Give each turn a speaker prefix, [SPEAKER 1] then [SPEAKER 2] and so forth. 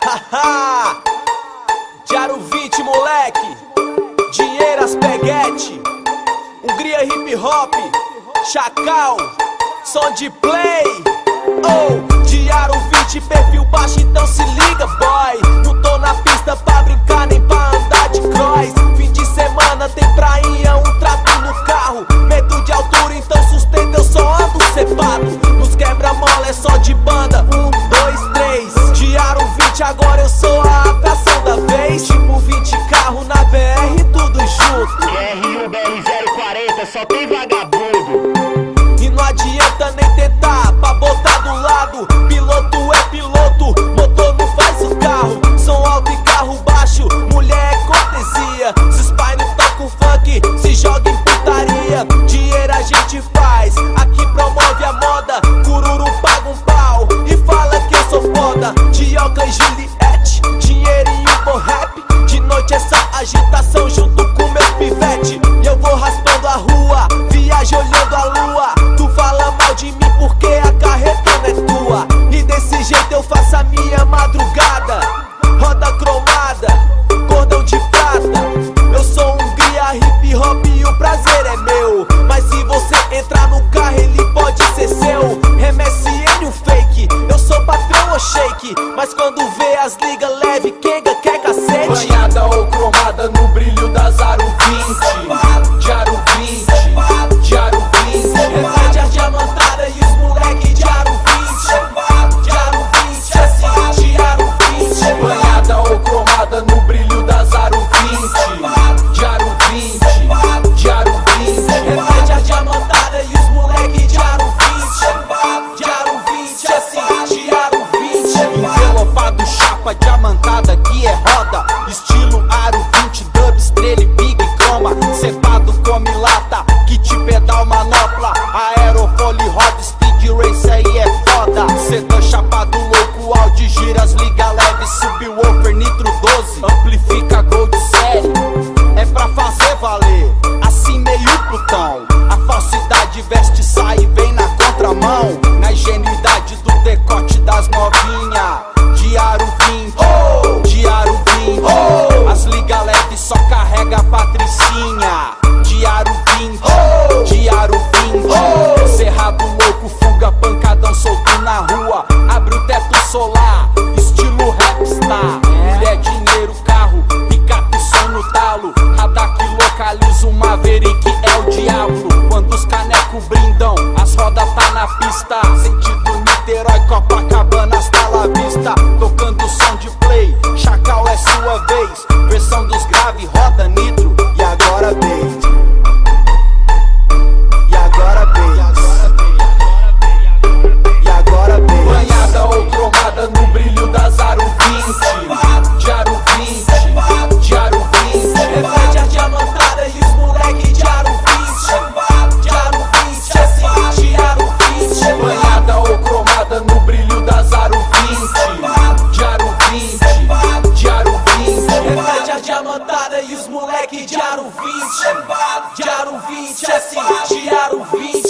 [SPEAKER 1] Haha! Diário 20, moleque. Dinheiro, Aspeguete. Hungria hip hop. Chacal. Som de play. Oh, Diário 20, perfil baixo, então se liga, boy. Não tô na pista pra brincar nem pra andar de cross. Fim de semana tem prainha, um trato no carro. Medo de altura, então sustenta, eu só ando cepado. Nos quebra-mola é só de banda. 1, 2, 3. Diário 20, agora eu sou a atração da vez. Tipo 20 carro na BR, tudo junto.
[SPEAKER 2] BR1, BR040, só tem vagabundo.
[SPEAKER 1] E não adianta nem tentar pra botar do lado. Piloto é piloto, motor não faz o carro. Som alto e carro baixo, mulher é cortesia. Se os pai não tocam funk, se joga em putaria. Dinheiro a gente faz, aqui promove a moda. Cururu paga um pau e fala que eu sou foda. Dioca e Juliette, dinheirinho por rap. De noite é só agitação junto com meus pivete. E eu vou raspando a rua, viajo olhando a lua. Tu fala mal de mim porque a carreta não é tua. E desse jeito eu faço a minha madrugada. Roda cromada, cordão de prata. Eu sou Hungria hip hop e o prazer é meu. Mas se você entrar no carro ele pode ser seu. MSN um fake, eu sou patrão ou shake. Mas quando vê as ligas leve, Kenga quer cacete.
[SPEAKER 3] Banhada ou cromada no brilho da Zaro 20. Diário 20, Diário 20.
[SPEAKER 1] Reflete a diamantada e os moleque Diário 20. Diário 20, assim, Diário 20.
[SPEAKER 3] Banhada ou cromada no brilho da Zaro 20. Diário 20, Diário 20.
[SPEAKER 1] Reflete a diamantada e os moleque Diário 20. Diário 20, assim, Diário 20.
[SPEAKER 3] Envelopado, chapa, diamantada que é roda. Estilo Aro 20, dub, estrela e big croma. Cepado, come lata, kit pedal, manopla. Aerofólio, roda, speed race, aí é foda. Sedã, chapado, louco, Audi, giras, liga leve. Subwoofer, nitro 12, amplifica gold série. É pra fazer valer, assim meio putão. A falsidade veste, sai e vem na contramão. Na ingenuidade do decote das novinha. Diário 20, Diário 20. As liga leve só carrega a patricinha. Diário 20, Diário 20. Cerrado louco, fuga, pancadão solto na rua. Abre o teto solar, estilo rapstar. Mulher, dinheiro, carro, picape, som no talo. Radar que localiza o Maverick, é o diabo. Quando os canecos brindam, as rodas tá na pista. Sentido Niterói, Copacabana, hasta la vista. Tocando som de play, Chacal é sua vez. Versão dos grave, roda nitro, e agora vem. E agora vem. E agora vem. Banhada ou cromada no brilho da Zaro 20. Diário 20, Diário 20.
[SPEAKER 1] Reflete a diamantada e os moleque Diário 20. Diário 20, assim, Diário 20.
[SPEAKER 3] Banhada ou cromada no brilho da Zaro 20. Diário 20, Diário 20.
[SPEAKER 1] Reflete a diamantada e os moleque Diário 20. Diário 20, assim, Diário 20.